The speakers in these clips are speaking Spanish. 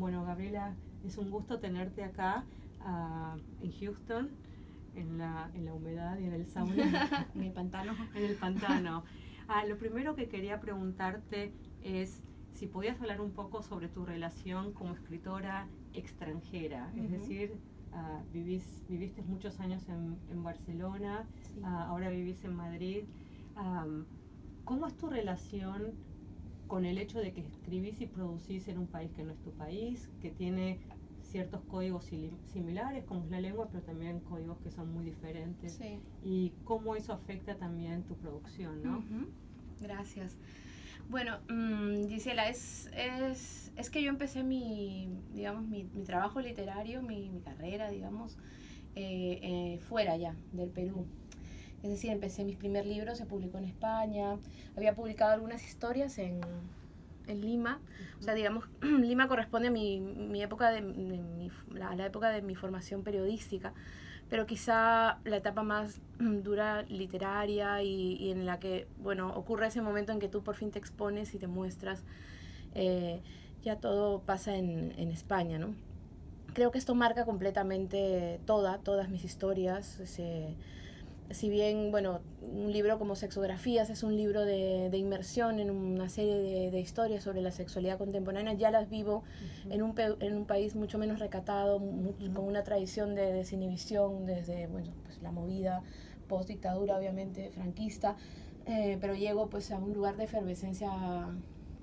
Bueno, Gabriela, es un gusto tenerte acá en Houston, en la humedad y en el sauna. En el pantano. En el pantano. Lo primero que quería preguntarte es si podías hablar un poco sobre tu relación como escritora extranjera. Es decir, viviste muchos años en Barcelona, Sí. ahora vivís en Madrid. ¿Cómo es tu relación con el hecho de que escribís y producís en un país que no es tu país, que tiene ciertos códigos similares, como es la lengua, pero también códigos que son muy diferentes? Sí. Y cómo eso afecta también tu producción, ¿no? Gracias. Bueno, Gisela, es que yo empecé mi trabajo literario, mi carrera, digamos, fuera ya del Perú. Es decir, empecé mis primer libros, se publicó en España, había publicado algunas historias en Lima. O sea, digamos, Lima corresponde a mi época la época de mi formación periodística, pero quizá la etapa más dura literaria y en la que, bueno, ocurre ese momento en que tú por fin te expones y te muestras, ya todo pasa en España, ¿no? Creo que esto marca completamente todas mis historias. Si bien, bueno, un libro como Sexografías es un libro de inmersión en una serie de historias sobre la sexualidad contemporánea, ya las vivo en un país mucho menos recatado, con una tradición de desinhibición desde, bueno, pues la movida post-dictadura, obviamente, franquista, pero llego pues a un lugar de efervescencia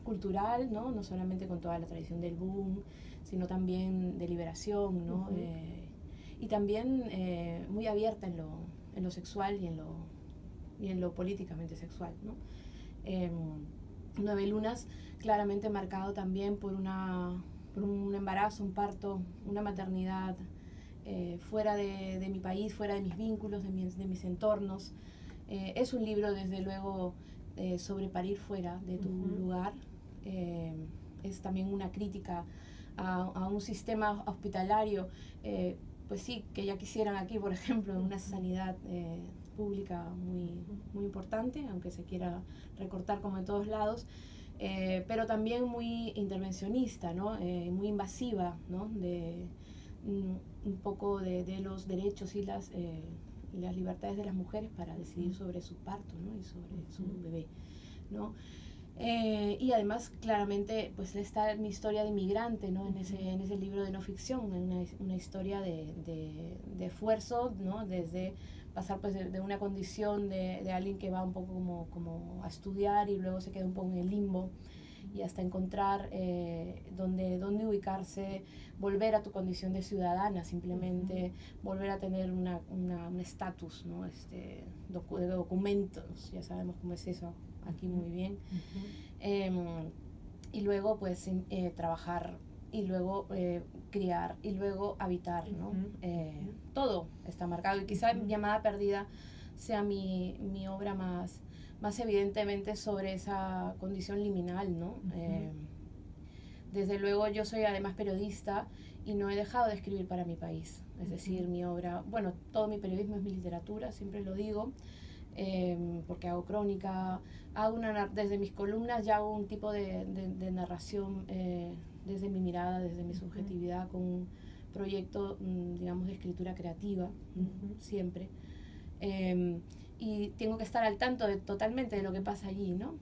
cultural, ¿no? No solamente con toda la tradición del boom, sino también de liberación, ¿no? Y también muy abierta en lo sexual y en lo políticamente sexual, ¿no? 9 lunas, claramente marcado también por un embarazo, un parto, una maternidad fuera de mi país, fuera de mis vínculos, de mis entornos. Es un libro, desde luego, sobre parir fuera de tu lugar. Es también una crítica a un sistema hospitalario, pues sí, que ya quisieran aquí, por ejemplo, una sanidad pública muy importante, aunque se quiera recortar como en todos lados, pero también muy intervencionista, ¿no? Muy invasiva, ¿no? Un poco de los derechos y las libertades de las mujeres para decidir sobre su parto, ¿no? Y sobre su bebé, ¿no? Y además, claramente, pues está mi historia de inmigrante, ¿no? En ese libro de no ficción, una historia de esfuerzo, ¿no? Desde pasar pues de una condición de alguien que va un poco como a estudiar y luego se queda un poco en el limbo, y hasta encontrar dónde ubicarse, volver a tu condición de ciudadana, simplemente volver a tener un estatus, ¿no? De documentos, ya sabemos cómo es eso aquí muy bien. Y luego pues trabajar, y luego criar, y luego habitar, ¿no? Todo está marcado, y quizá Llamada Perdida sea mi obra más evidentemente sobre esa condición liminal, ¿no? Desde luego yo soy además periodista y no he dejado de escribir para mi país. Es decir, mi obra, bueno, todo mi periodismo es mi literatura, siempre lo digo, porque hago crónica, desde mis columnas ya hago un tipo de narración desde mi mirada, desde mi subjetividad, con un proyecto, digamos, de escritura creativa, siempre. Y tengo que estar al tanto totalmente de lo que pasa allí, ¿no?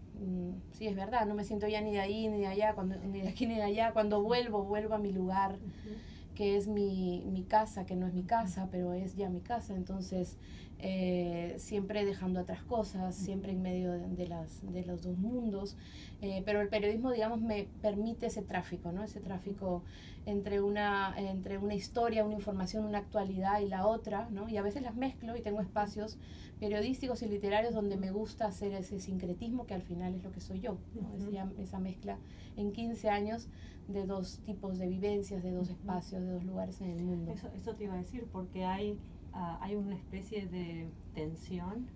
Sí, es verdad, no me siento ya ni de ahí ni de allá, ni de aquí ni de allá. Cuando vuelvo a mi lugar, que es mi casa, que no es mi casa, pero es ya mi casa. Entonces, siempre dejando atrás cosas, siempre en medio de los dos mundos. Pero el periodismo, digamos, me permite ese tráfico, ¿no? Ese tráfico entre una historia, una información, una actualidad y la otra, ¿no? Y a veces las mezclo y tengo espacios periodísticos y literarios donde me gusta hacer ese sincretismo, que al final es lo que soy yo, ¿no? Esa mezcla en 15 años de dos tipos de vivencias, de dos espacios, de dos lugares en el mundo. Eso te iba a decir, porque hay una especie de tensión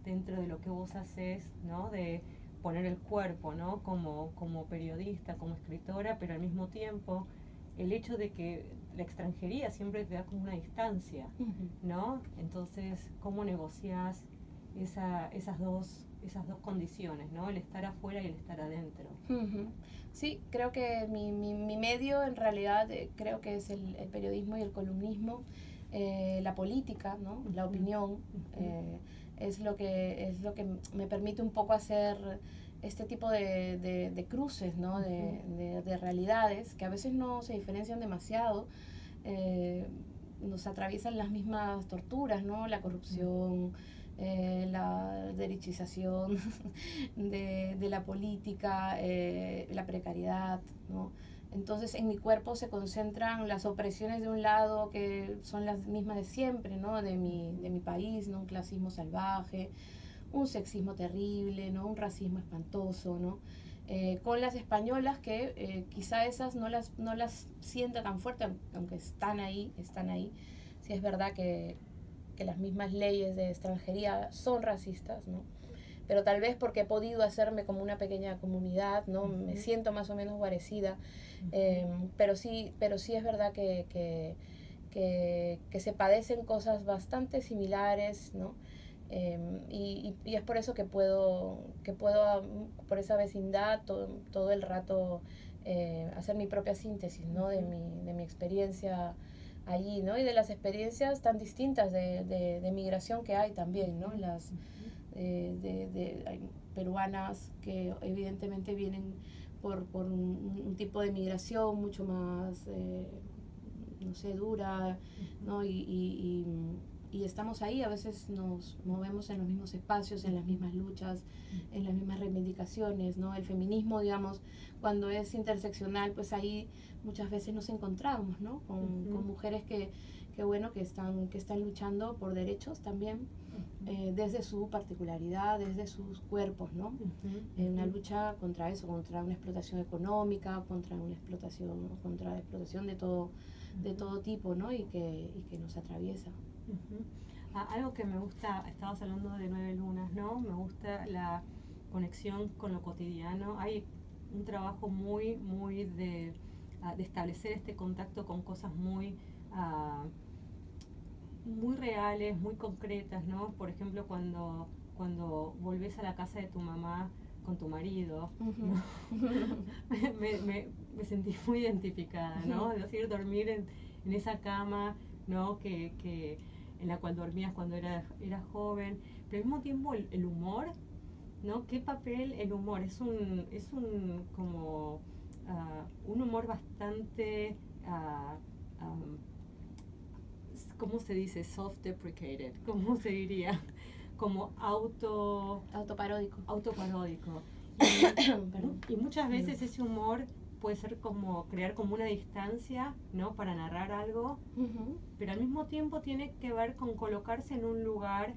dentro de lo que vos haces, ¿no? De poner el cuerpo, ¿no? Como periodista, como escritora, pero al mismo tiempo el hecho de que la extranjería siempre te da como una distancia, ¿no? Entonces, ¿cómo negociás esas dos condiciones, ¿no? El estar afuera y el estar adentro. Sí, creo que mi medio en realidad creo que es el periodismo y el columnismo, la política, ¿no? La opinión, es lo que me permite un poco hacer este tipo de cruces, ¿no? De realidades que a veces no se diferencian demasiado. Nos atraviesan las mismas torturas, ¿no? La corrupción, la derechización de la política, la precariedad, ¿no? Entonces en mi cuerpo se concentran las opresiones de un lado que son las mismas de siempre, ¿no? De mi país, ¿no? Un clasismo salvaje, un sexismo terrible, ¿no? Un racismo espantoso, ¿no? Con las españolas que quizá esas no las sienta tan fuerte, aunque están ahí. Sí es verdad que las mismas leyes de extranjería son racistas, ¿no? Pero tal vez porque he podido hacerme como una pequeña comunidad, ¿no? Me siento más o menos guarecida, pero sí es verdad que se padecen cosas bastante similares, ¿no? Y es por eso que puedo por esa vecindad todo el rato hacer mi propia síntesis, ¿no? de mi experiencia allí, ¿no? Y de las experiencias tan distintas de migración que hay también, ¿no? Las hay peruanas que evidentemente vienen por un tipo de migración mucho más no sé, dura, ¿no? Y estamos ahí, a veces nos movemos en los mismos espacios, en las mismas luchas, en las mismas reivindicaciones, ¿no? El feminismo, digamos, cuando es interseccional, pues ahí muchas veces nos encontramos, ¿no? Con mujeres que están luchando por derechos también, desde su particularidad, desde sus cuerpos, ¿no? Una lucha contra eso, contra una explotación económica, contra la explotación de todo tipo, ¿no? Y que nos atraviesa. Algo que me gusta, estabas hablando de 9 lunas, ¿no? Me gusta la conexión con lo cotidiano. Hay un trabajo muy de establecer este contacto con cosas muy reales, muy concretas, ¿no? Por ejemplo, cuando volvés a la casa de tu mamá con tu marido, ¿no? me sentí muy identificada, ¿no? Es decir, dormir en esa cama, ¿no? Que en la cual dormías cuando eras joven, pero al mismo tiempo el humor, ¿no? ¿Qué papel el humor? Es un como un humor bastante ¿cómo se dice? Self-deprecated, ¿cómo se diría? Como autoparódico. Y muchas veces ese humor puede ser como crear como una distancia, ¿no? Para narrar algo, pero al mismo tiempo tiene que ver con colocarse en un lugar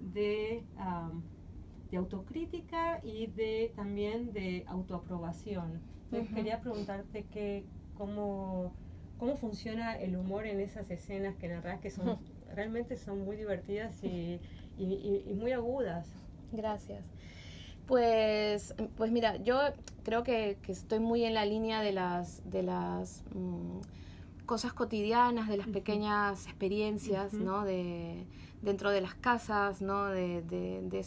de autocrítica y también de autoaprobación. Entonces quería preguntarte cómo funciona el humor en esas escenas que narras, que realmente son muy divertidas y muy agudas. Gracias. Pues mira, yo creo que estoy muy en la línea de las cosas cotidianas, de las pequeñas experiencias, ¿no? Dentro de las casas, ¿no? De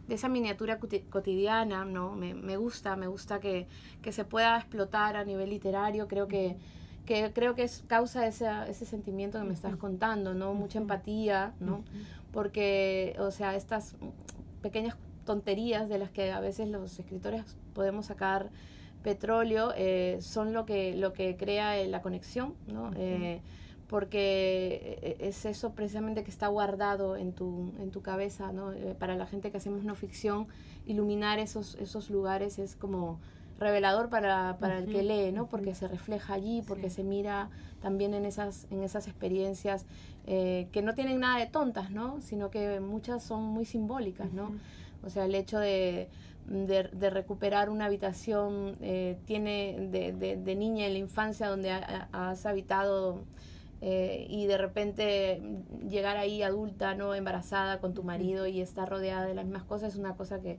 esa miniatura cotidiana, ¿no? Me gusta que se pueda explotar a nivel literario. Creo que causa ese sentimiento que me estás contando, ¿no? Mucha empatía, ¿no? Porque, o sea, estas pequeñas tonterías de las que a veces los escritores podemos sacar petróleo son lo que crea la conexión, ¿no? Porque es eso precisamente que está guardado en tu cabeza, ¿no? Para la gente que hacemos no ficción, iluminar esos lugares es como revelador para el que lee, ¿no? Porque se refleja allí, porque se mira también en esas experiencias que no tienen nada de tontas, ¿no? Sino que muchas son muy simbólicas, ¿no? O sea, el hecho de recuperar una habitación tiene de niña en la infancia donde has habitado y de repente llegar ahí adulta, ¿no? Embarazada con tu marido y estar rodeada de las mismas cosas, es una cosa que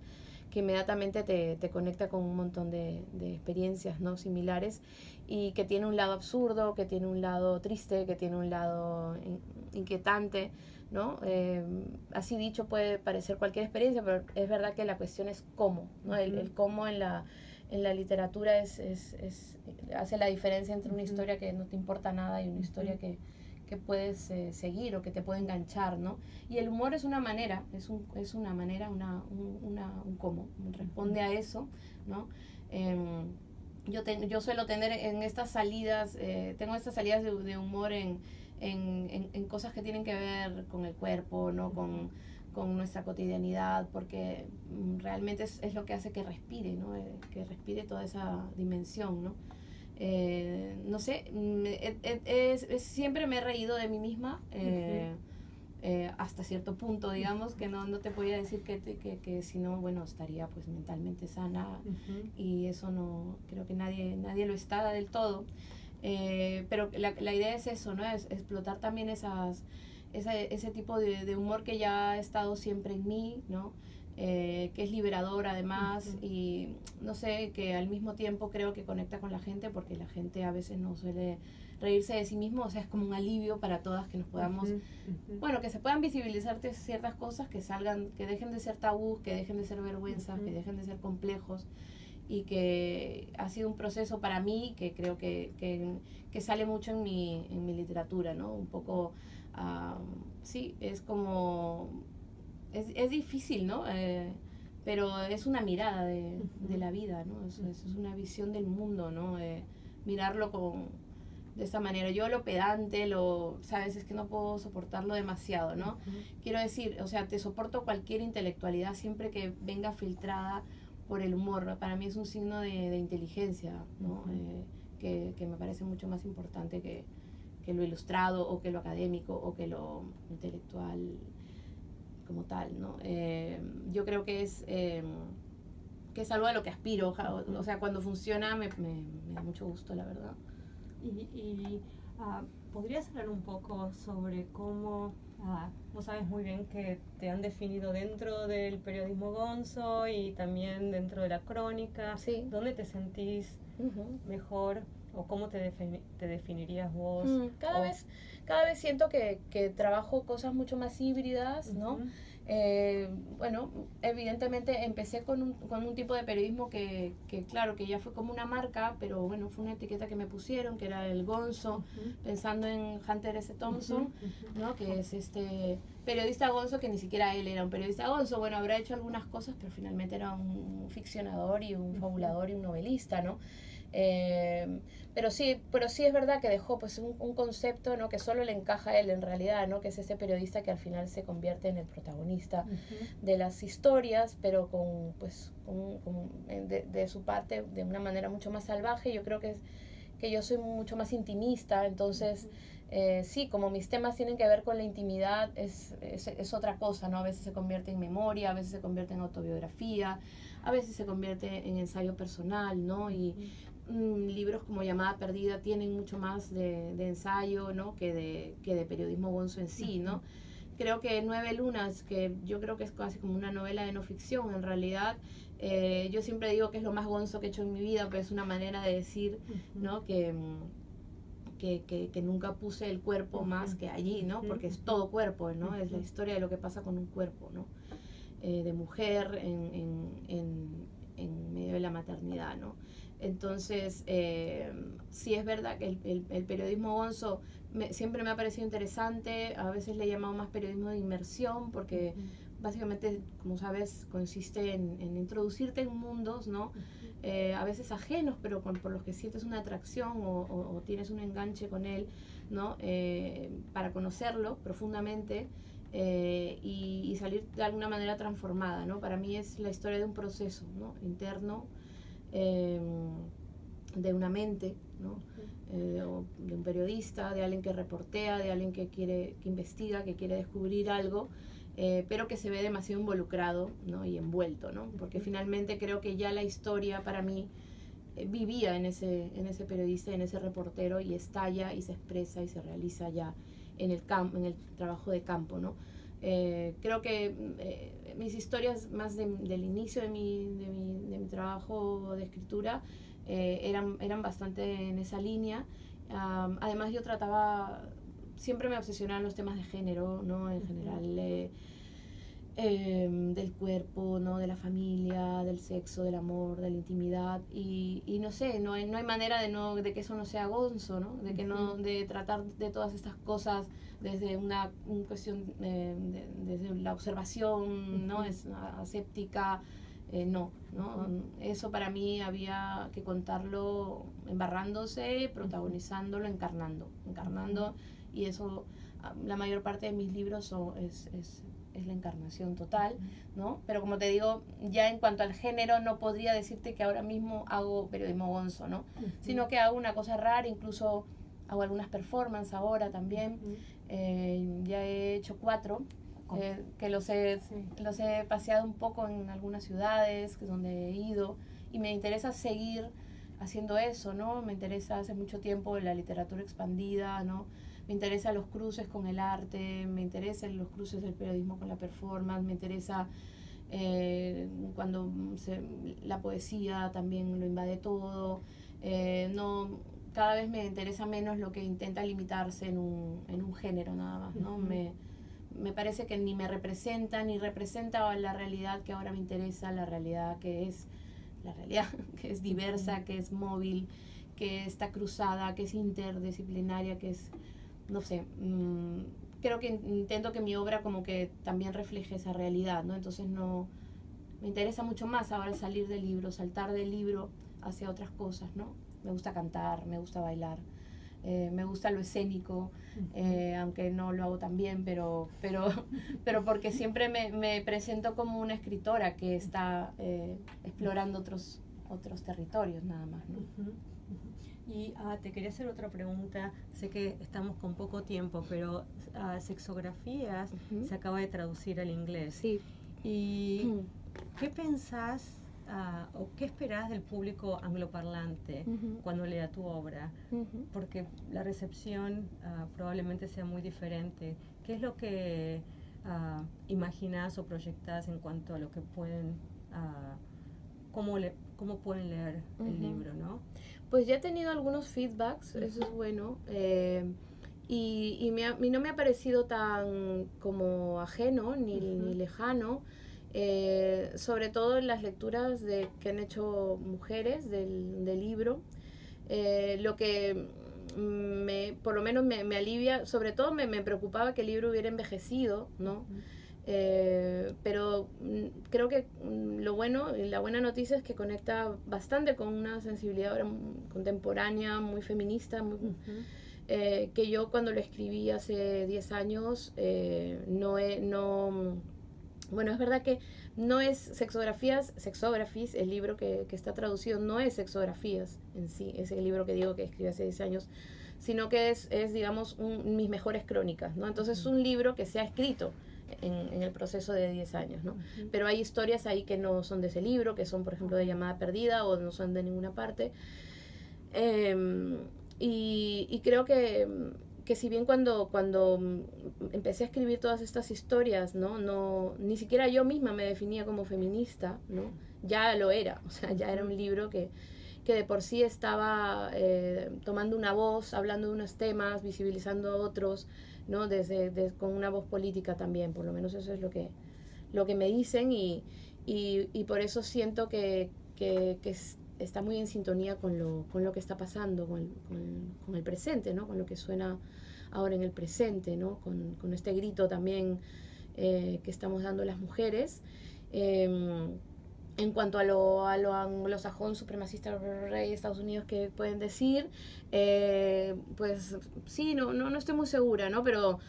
que inmediatamente te conecta con un montón de experiencias, ¿no? Similares, y que tiene un lado absurdo, que tiene un lado triste, que tiene un lado inquietante, ¿no? Así dicho puede parecer cualquier experiencia, pero es verdad que la cuestión es cómo, ¿no? El cómo en la literatura hace la diferencia entre una historia que no te importa nada y una historia que puedes seguir o que te puede enganchar, ¿no? Y el humor es una manera, un cómo, responde a eso, ¿no? Yo suelo tener en estas salidas, tengo estas salidas de humor en cosas que tienen que ver con el cuerpo, ¿no? Con nuestra cotidianidad, porque realmente es lo que hace que respire, ¿no? Que respire toda esa dimensión, ¿no? No sé, siempre me he reído de mí misma, hasta cierto punto, digamos, que no te podía decir que si no, bueno, estaría pues mentalmente sana, y eso no, creo que nadie lo está del todo, pero la idea es eso, ¿no? Es explotar también ese tipo de humor que ya ha estado siempre en mí, ¿no? Que es liberador además, y no sé, que al mismo tiempo creo que conecta con la gente, porque la gente a veces no suele reírse de sí mismo, o sea, es como un alivio para todas que nos podamos, bueno, que se puedan visibilizar ciertas cosas, que salgan, que dejen de ser tabú, que dejen de ser vergüenzas, que dejen de ser complejos, y que ha sido un proceso para mí que creo que sale mucho en mi literatura, ¿no? Un poco, sí, es como... Es difícil, ¿no? Pero es una mirada de la vida, ¿no? Es una visión del mundo, ¿no? Mirarlo de esta manera. Yo lo pedante, sabes, es que no puedo soportarlo demasiado, ¿no? Quiero decir, o sea, te soporto cualquier intelectualidad siempre que venga filtrada por el humor, ¿no? Para mí es un signo de inteligencia, ¿no? Que me parece mucho más importante que lo ilustrado, o que lo académico, o que lo intelectual como tal, ¿no? Yo creo que es algo a lo que aspiro, o sea, cuando funciona me da mucho gusto, la verdad. ¿Podrías hablar un poco sobre cómo, vos sabes muy bien que te han definido dentro del periodismo gonzo y también dentro de la crónica? Sí. ¿Dónde te sentís mejor, o cómo te definirías vos? Cada vez siento que trabajo cosas mucho más híbridas, ¿no? Bueno, evidentemente empecé con un tipo de periodismo que claro, que ya fue como una marca, pero bueno, fue una etiqueta que me pusieron, que era el gonzo, pensando en Hunter S. Thompson, ¿no? Que es este periodista gonzo, que ni siquiera él era un periodista gonzo. Bueno, habrá hecho algunas cosas, pero finalmente era un ficcionador y un fabulador y un novelista, ¿no? Pero sí es verdad que dejó pues un concepto, ¿no? Que solo le encaja a él en realidad, ¿no? Que es ese periodista que al final se convierte en el protagonista de las historias, pero de su parte de una manera mucho más salvaje. Yo creo que yo soy mucho más intimista, entonces sí, como mis temas tienen que ver con la intimidad, es otra cosa, ¿no? A veces se convierte en memoria, a veces se convierte en autobiografía, a veces se convierte en ensayo personal, ¿no? Y libros como Llamada Perdida tienen mucho más de ensayo, ¿no? que de periodismo gonzo en sí, ¿no? Creo que 9 lunas, que yo creo que es casi como una novela de no ficción, en realidad, yo siempre digo que es lo más gonzo que he hecho en mi vida, pero es una manera de decir, ¿no? Que nunca puse el cuerpo más que allí, ¿no? Porque es todo cuerpo, ¿no? Es la historia de lo que pasa con un cuerpo, ¿no? De mujer en medio de la maternidad, ¿no? Entonces, sí es verdad que el periodismo gonzo siempre me ha parecido interesante. A veces le he llamado más periodismo de inmersión, porque básicamente, como sabes, consiste en introducirte en mundos, ¿no? A veces ajenos, pero por los que sientes una atracción o tienes un enganche con él, ¿no? Para conocerlo profundamente. Y salir de alguna manera transformada, ¿no? Para mí es la historia de un proceso, ¿no? Interno, de una mente, ¿no? De un periodista, de alguien que reportea, de alguien que investiga, que quiere descubrir algo, pero que se ve demasiado involucrado, ¿no? Y envuelto, ¿no? Porque finalmente creo que ya la historia para mí vivía en ese periodista, en ese reportero, y estalla y se expresa y se realiza ya en el trabajo de campo, ¿no? Creo que mis historias más del inicio de mi trabajo de escritura eran bastante en esa línea. Además yo siempre me obsesionaban los temas de género, ¿no? En general, del cuerpo, ¿no? De la familia, del sexo, del amor, de la intimidad, y no sé, no hay manera de que eso no sea gonzo, ¿no? De que no, de tratar de todas estas cosas desde una cuestión desde la observación, ¿no? Es aséptica. No. Eso para mí había que contarlo embarrándose, protagonizándolo, encarnando, y eso, la mayor parte de mis libros es la encarnación total, ¿no? Pero como te digo, ya en cuanto al género, no podría decirte que ahora mismo hago periodismo gonzo, ¿no? Sino que hago una cosa rara, incluso hago algunas performances ahora también. Ya he hecho 4, que los he paseado un poco en algunas ciudades, que es donde he ido, y me interesa seguir haciendo eso, ¿no? Me interesa hace mucho tiempo la literatura expandida, ¿no? Me interesan los cruces con el arte, me interesan los cruces del periodismo con la performance, me interesa cuando la poesía también lo invade todo. Cada vez me interesa menos lo que intenta limitarse en un género nada más, ¿no? Me parece que ni me representa, ni representa la realidad que ahora me interesa, la realidad que es diversa, que es móvil, que está cruzada, que es interdisciplinaria, que es, no sé, creo que intento que mi obra como que también refleje esa realidad, ¿no? Entonces me interesa mucho más ahora salir del libro, saltar del libro hacia otras cosas, ¿no? Me gusta cantar, me gusta bailar, me gusta lo escénico, aunque no lo hago tan bien, pero porque siempre me presento como una escritora que está explorando otros territorios nada más, ¿no? Y te quería hacer otra pregunta. Sé que estamos con poco tiempo, pero Sexografías se acaba de traducir al inglés. Sí. ¿Y qué pensás o qué esperás del público angloparlante cuando lea tu obra? Porque la recepción probablemente sea muy diferente. ¿Qué es lo que imaginás o proyectás en cuanto a lo que pueden, cómo pueden leer el libro, ¿no? Pues ya he tenido algunos feedbacks, eso es bueno, y no me ha parecido tan como ajeno ni lejano, sobre todo en las lecturas que han hecho mujeres del libro. Lo que por lo menos me alivia, sobre todo me preocupaba que el libro hubiera envejecido, ¿no? Pero creo que la buena noticia es que conecta bastante con una sensibilidad ahora contemporánea, muy feminista, que yo cuando lo escribí hace 10 años, bueno, es verdad que no es Sexographies, el libro que está traducido no es Sexografías en sí, es el libro que digo que escribí hace 10 años, sino que es digamos, mis mejores crónicas, ¿no? Entonces es un libro que se ha escrito en el proceso de 10 años, ¿no? Pero hay historias ahí que no son de ese libro, que son, por ejemplo, de Llamada Perdida, o no son de ninguna parte. Y creo que si bien cuando empecé a escribir todas estas historias, ¿no? Ni siquiera yo misma me definía como feminista, ¿no? Ya lo era, o sea, ya era un libro que de por sí estaba tomando una voz, hablando de unos temas, visibilizando otros, ¿no? Con una voz política también, por lo menos eso es lo que me dicen, y por eso siento que está muy en sintonía con lo que está pasando, con el presente, ¿no? Con lo que suena ahora en el presente, ¿no? Con este grito también que estamos dando las mujeres. En cuanto a lo anglosajón, supremacista, rey de Estados Unidos, que pueden decir, pues sí, no estoy muy segura, ¿no? Pero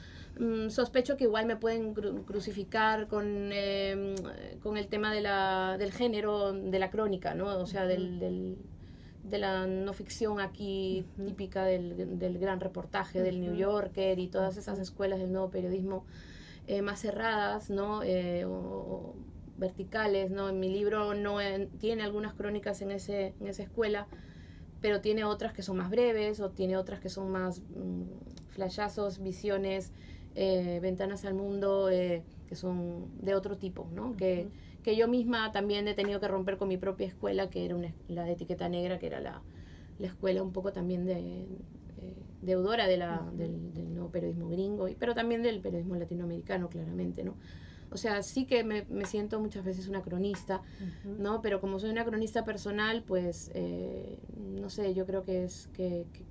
sospecho que igual me pueden crucificar con el tema del género, de la crónica, ¿no? O sea, de la no ficción aquí típica del gran reportaje, del New Yorker y todas esas escuelas del nuevo periodismo más cerradas, ¿no? O verticales, ¿no? En mi libro tiene algunas crónicas en esa escuela, pero tiene otras que son más breves, o tiene otras que son más flashazos, visiones Ventanas al Mundo, que son de otro tipo, ¿no? Que yo misma también he tenido que romper con mi propia escuela, que era la de etiqueta negra, que era la escuela un poco también deudora del nuevo periodismo gringo, pero también del periodismo latinoamericano, claramente, ¿no? O sea, sí que me siento muchas veces una cronista, ¿no? Pero como soy una cronista personal, pues, no sé, yo creo que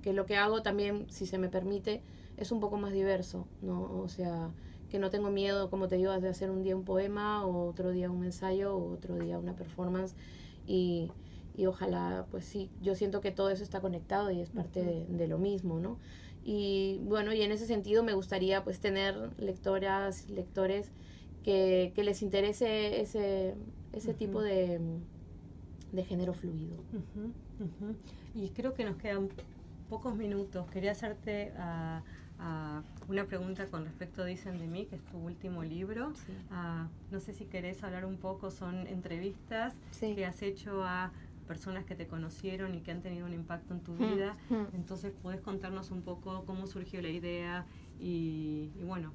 lo que hago también, si se me permite, es un poco más diverso, ¿no? O sea, que no tengo miedo, como te digo, de hacer un día un poema, o otro día un ensayo, o otro día una performance, y ojalá, pues sí, yo siento que todo eso está conectado y es parte de lo mismo, ¿no? Y bueno, y en ese sentido me gustaría pues tener lectoras, lectores que les interese ese tipo de género fluido. Y creo que nos quedan pocos minutos. Quería hacerte una pregunta con respecto a Dicen de mí, que es tu último libro. Sí. No sé si querés hablar un poco, son entrevistas que has hecho a personas que te conocieron y que han tenido un impacto en tu vida. Entonces, ¿podés contarnos un poco cómo surgió la idea y bueno,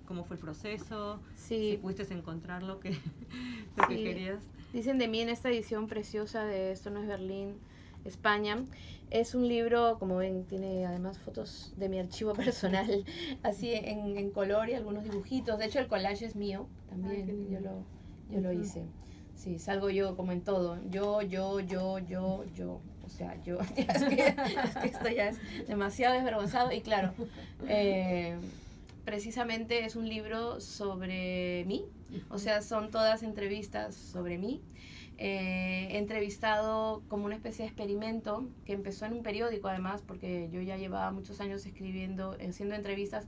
cómo fue el proceso? Sí. Si pudiste encontrar lo que querías. Dicen de mí en esta edición preciosa de Esto no es Berlín, España. Es un libro, como ven, tiene además fotos de mi archivo personal, así en color y algunos dibujitos. De hecho, el collage es mío también, yo lo hice. Sí, salgo yo como en todo. Yo. O sea, yo. Es que esto ya es demasiado desvergonzado. Y claro, precisamente es un libro sobre mí. O sea, son todas entrevistas sobre mí. He entrevistado como una especie de experimento que empezó en un periódico, además, porque yo ya llevaba muchos años escribiendo, haciendo entrevistas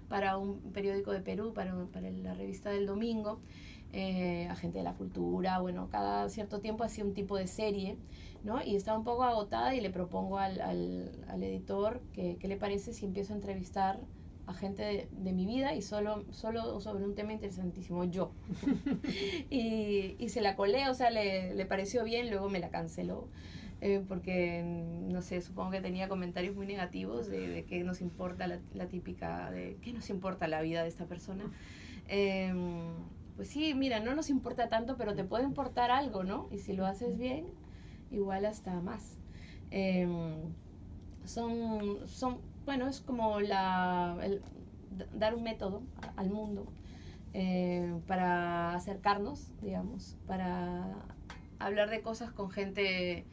para un periódico de Perú, para la revista del Domingo. A gente de la cultura, bueno, cada cierto tiempo hacía un tipo de serie, ¿no? Y estaba un poco agotada y le propongo al editor que qué le parece si empiezo a entrevistar a gente de mi vida y solo sobre un tema interesantísimo, yo. y se la colé, o sea, le pareció bien, luego me la canceló. Porque, no sé, supongo que tenía comentarios muy negativos de qué nos importa la típica, de qué nos importa la vida de esta persona. Pues sí, mira, no nos importa tanto, pero te puede importar algo, ¿no? Y si lo haces bien, igual hasta más. Bueno, es como dar un método al mundo para acercarnos, digamos, para hablar de cosas con gente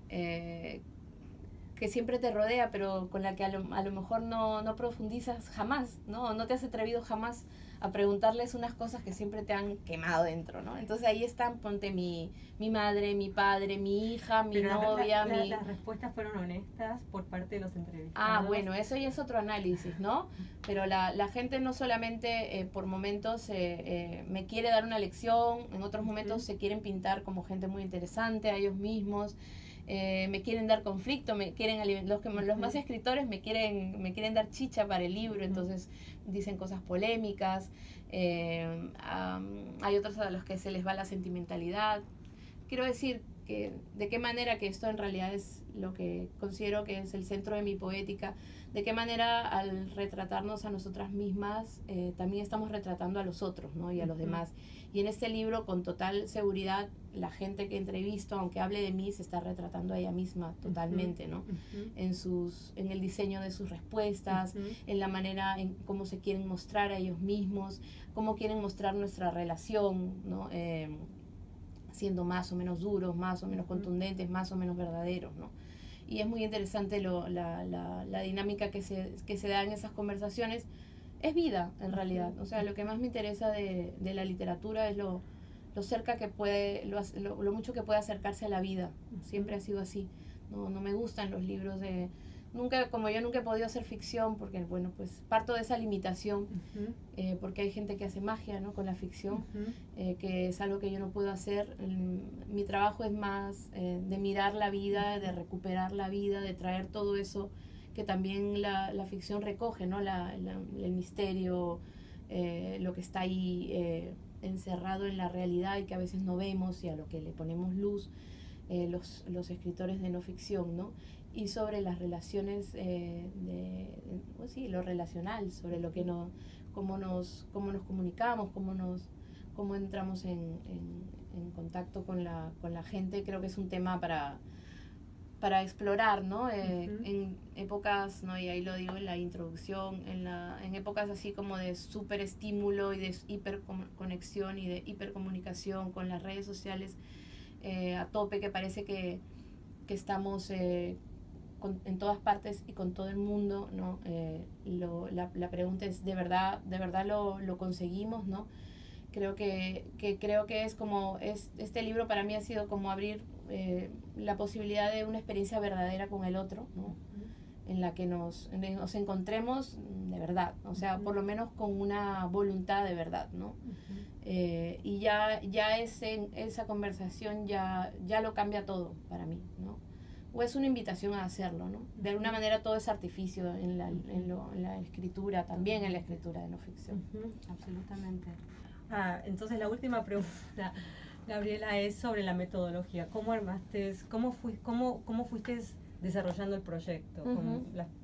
que siempre te rodea, pero con la que a lo mejor no profundizas jamás, ¿no? No te has atrevido jamás a preguntarles unas cosas que siempre te han quemado dentro, ¿no? Entonces ahí están, ponte mi madre, mi padre, mi hija, mi novia, las respuestas fueron honestas por parte de los entrevistados. Bueno, eso ya es otro análisis, ¿no? Pero la gente no solamente por momentos me quiere dar una lección, en otros momentos se quieren pintar como gente muy interesante a ellos mismos. Me quieren dar conflicto, los más escritores me quieren dar chicha para el libro, entonces dicen cosas polémicas. Hay otros a los que se les va la sentimentalidad. Quiero decir que de qué manera, que esto en realidad es lo que considero que es el centro de mi poética, de qué manera al retratarnos a nosotras mismas también estamos retratando a los otros, ¿no? Y a los demás. Y en este libro, con total seguridad, la gente que entrevisto, aunque hable de mí, se está retratando a ella misma totalmente, ¿no? En el diseño de sus respuestas, en la manera en cómo se quieren mostrar a ellos mismos, cómo quieren mostrar nuestra relación, ¿no? Siendo más o menos duros, más o menos contundentes, más o menos verdaderos, ¿no? Y es muy interesante la dinámica que se da en esas conversaciones. Es vida, en realidad. O sea, lo que más me interesa de la literatura es lo cerca que puede, lo mucho que puede acercarse a la vida. Siempre ha sido así. No me gustan los libros de... Como yo nunca he podido hacer ficción, porque, bueno, pues parto de esa limitación, porque hay gente que hace magia, ¿no? Con la ficción, que es algo que yo no puedo hacer. Mi trabajo es más de mirar la vida, de recuperar la vida, de traer todo eso que también la ficción recoge, ¿no? El misterio, lo que está ahí encerrado en la realidad y que a veces no vemos y a lo que le ponemos luz, los escritores de no ficción, ¿no? Y sobre las relaciones, pues sí, lo relacional, sobre lo que cómo nos comunicamos, cómo entramos en contacto con la gente. Creo que es un tema para explorar, ¿no? En épocas, ¿no? Y ahí lo digo en la introducción, en épocas así como de súper estímulo y de hiperconexión y de hipercomunicación con las redes sociales a tope, que parece que estamos en todas partes y con todo el mundo, ¿no? La pregunta es, ¿de verdad lo conseguimos, ¿no? Creo que es como, este libro para mí ha sido como abrir la posibilidad de una experiencia verdadera con el otro, ¿no? En la que nos encontremos de verdad, o sea, por lo menos con una voluntad de verdad, ¿no? Y ya esa conversación ya lo cambia todo para mí, ¿no? O es una invitación a hacerlo, ¿no? De alguna manera todo es artificio en la escritura, también en la escritura de no ficción. Absolutamente. Entonces la última pregunta, Gabriela, es sobre la metodología. ¿Cómo armaste, cómo fuiste desarrollando el proyecto?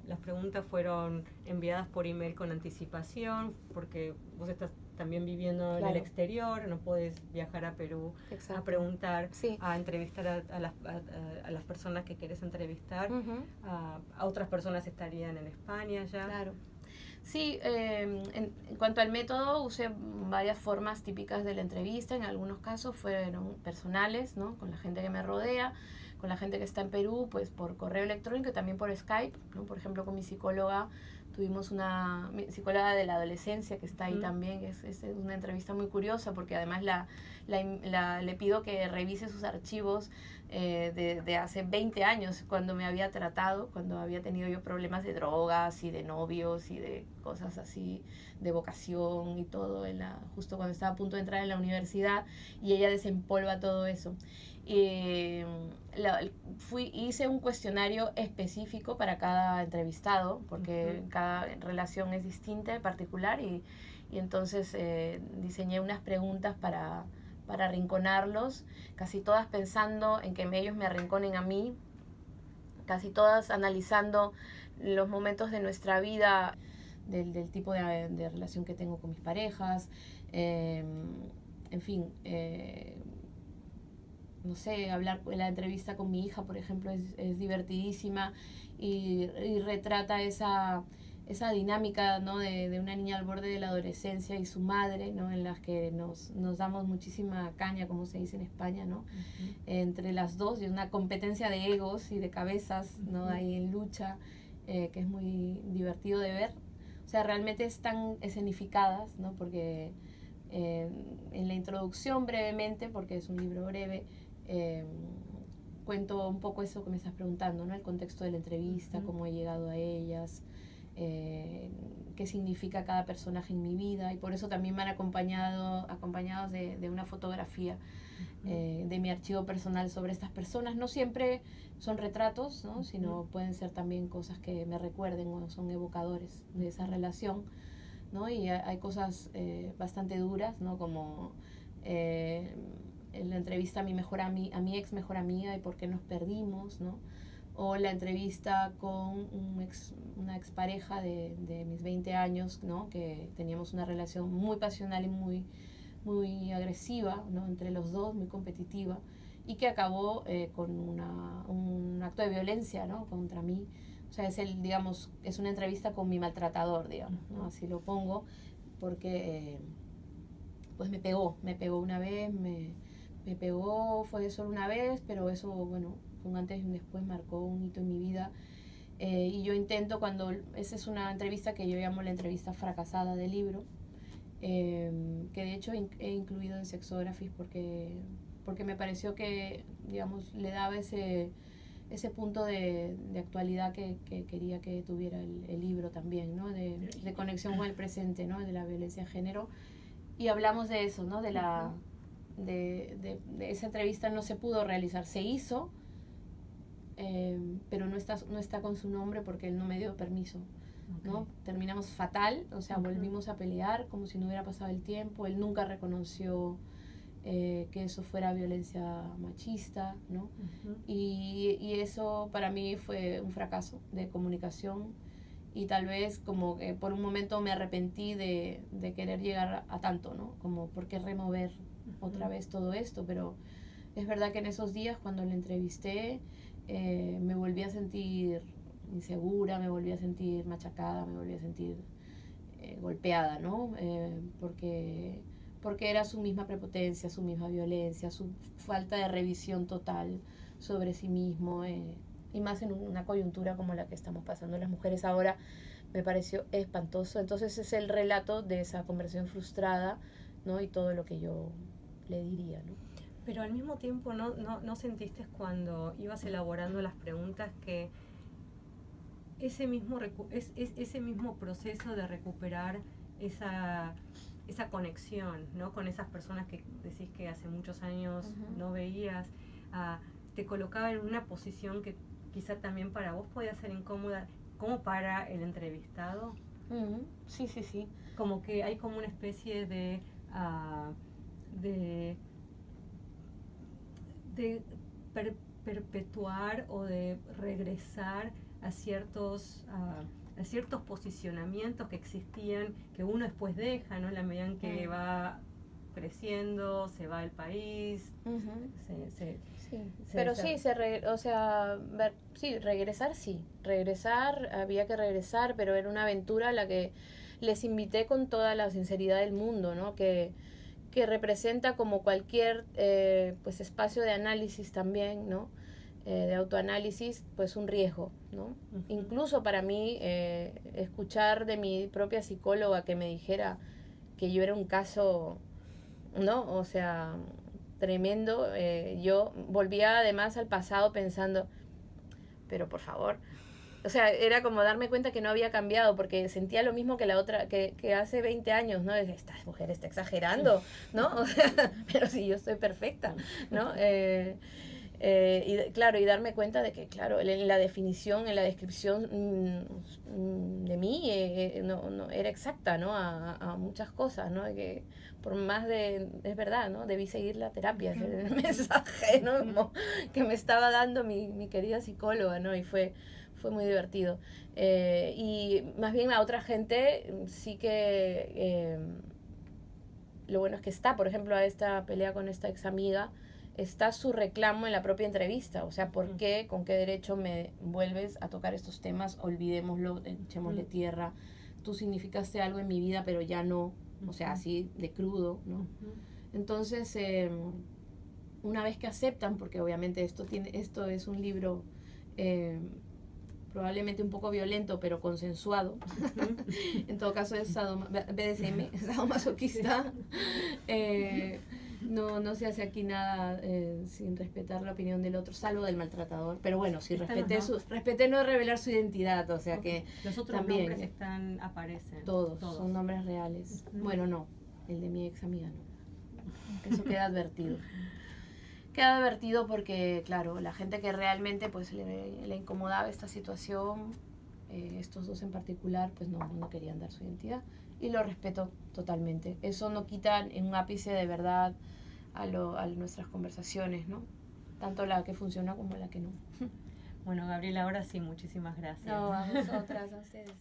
Las preguntas fueron enviadas por email con anticipación, porque vos estás también viviendo en el exterior, no puedes viajar a Perú. Exacto. A preguntar, a entrevistar a las personas que querés entrevistar. A otras personas estarían en España ya. Claro. Sí, en cuanto al método, usé varias formas típicas de la entrevista. En algunos casos fueron personales, ¿no? Con la gente que me rodea, con la gente que está en Perú, pues por correo electrónico y también por Skype, ¿no? Por ejemplo, con mi psicóloga, tuvimos mi psicóloga de la adolescencia que está ahí también. Es una entrevista muy curiosa porque además le pido que revise sus archivos de hace 20 años, cuando me había tratado, cuando había tenido yo problemas de drogas y de novios y de cosas así, de vocación y todo, justo cuando estaba a punto de entrar en la universidad, y ella desempolva todo eso. Hice un cuestionario específico para cada entrevistado, porque cada relación es distinta, particular, y entonces diseñé unas preguntas para arrinconarlos, casi todas pensando en que ellos me arrinconen a mí, casi todas analizando los momentos de nuestra vida, del tipo de relación que tengo con mis parejas, en fin, no sé, la entrevista con mi hija, por ejemplo, es divertidísima y retrata esa dinámica, ¿no? de una niña al borde de la adolescencia y su madre, ¿no? En las que nos damos muchísima caña, como se dice en España, ¿no? Entre las dos, y una competencia de egos y de cabezas, ¿no? Ahí en lucha, que es muy divertido de ver. O sea, realmente están escenificadas, ¿no? Porque en la introducción, brevemente, porque es un libro breve, cuento un poco eso que me estás preguntando, ¿no? El contexto de la entrevista, cómo he llegado a ellas, qué significa cada personaje en mi vida, y por eso también me han acompañados de una fotografía de mi archivo personal sobre estas personas. No siempre son retratos, ¿no? Sino pueden ser también cosas que me recuerden o son evocadores de esa relación, ¿no? Y hay cosas bastante duras, ¿no? Como en la entrevista a mi ex mejor amiga y por qué nos perdimos, ¿no? O la entrevista con una expareja de mis 20 años, ¿no? Que teníamos una relación muy pasional y muy agresiva, ¿no? Entre los dos, muy competitiva, y que acabó con un acto de violencia, ¿no? Contra mí. O sea, es una entrevista con mi maltratador, digamos, ¿no? Así lo pongo, porque pues me pegó una vez, me pegó, fue solo una vez, pero eso, bueno, un antes y un después, marcó un hito en mi vida. Y yo intento, esa es una entrevista que yo llamo la entrevista fracasada del libro, que de hecho he incluido en Sexographies porque me pareció que, digamos, le daba ese punto de actualidad que quería que tuviera el libro también, ¿no? De conexión con el presente, ¿no? De la violencia de género. Y hablamos de eso, ¿no? De esa entrevista no se pudo realizar, se hizo, pero no está con su nombre porque él no me dio permiso, ¿no? Terminamos fatal, o sea, volvimos a pelear como si no hubiera pasado el tiempo. Él nunca reconoció que eso fuera violencia machista, ¿no? Y eso para mí fue un fracaso de comunicación, Y tal vez como que por un momento me arrepentí de querer llegar a tanto, ¿no? Como por qué remover otra vez todo esto, pero es verdad que en esos días cuando le entrevisté me volví a sentir insegura, me volví a sentir machacada, me volví a sentir golpeada, ¿no? Porque era su misma prepotencia, su misma violencia, su falta de revisión total sobre sí mismo, y más en una coyuntura como la que estamos pasando las mujeres ahora, me pareció espantoso. Entonces es el relato de esa conversión frustrada, ¿no? Y todo lo que yo le diría, ¿no? Pero al mismo tiempo, ¿no sentiste cuando ibas elaborando las preguntas que ese mismo proceso de recuperar esa conexión, ¿no? Con esas personas que decís que hace muchos años no veías, te colocaba en una posición que quizá también para vos podía ser incómoda, como para el entrevistado? Sí, sí, sí. Como que hay como una especie de perpetuar o de regresar a ciertos posicionamientos que existían, que uno después deja, ¿no? En la medida en que va creciendo, se va del país, regresar, había que regresar, pero era una aventura a la que les invité con toda la sinceridad del mundo, ¿no? Que representa como cualquier pues espacio de análisis también, ¿no? De autoanálisis, pues un riesgo, ¿no? Incluso para mí escuchar de mi propia psicóloga que me dijera que yo era un caso, ¿no? O sea, tremendo. Yo volvía además al pasado pensando, pero por favor, o sea, era como darme cuenta que no había cambiado, porque sentía lo mismo que la otra, que hace 20 años, ¿no? Esta mujer está exagerando, ¿no? O sea, pero sí, yo estoy perfecta, ¿no? Y claro, y darme cuenta de que, claro, en la definición, en la descripción de mí no era exacta, ¿no? A muchas cosas, ¿no? Que por más es verdad, ¿no? Debí seguir la terapia, el mensaje, ¿no? Como que me estaba dando mi querida psicóloga, ¿no? Y fue muy divertido. Y más bien a otra gente sí que lo bueno es que está, por ejemplo, a esta pelea con esta ex amiga, está su reclamo en la propia entrevista. O sea, ¿por qué, con qué derecho me vuelves a tocar estos temas? Olvidémoslo, echémosle tierra. Tú significaste algo en mi vida, pero ya no. O sea, así de crudo, ¿no? Entonces, una vez que aceptan, porque obviamente esto es un libro probablemente un poco violento, pero consensuado. En todo caso es BDSM, sadomasoquista. No se hace aquí nada sin respetar la opinión del otro, salvo del maltratador. Pero bueno, sí, respeté no revelar su identidad, o sea que los otros también, nombres aparecen. Todos son nombres reales. Bueno, no, el de mi ex amiga no. Eso queda advertido. Queda advertido porque, claro, la gente que realmente pues le incomodaba esta situación, estos dos en particular, pues no querían dar su identidad. Y lo respeto totalmente. Eso no quita en un ápice de verdad a nuestras conversaciones, ¿no? Tanto la que funciona como la que no. Bueno, Gabriela, ahora sí, muchísimas gracias. No, a vosotras, a ustedes.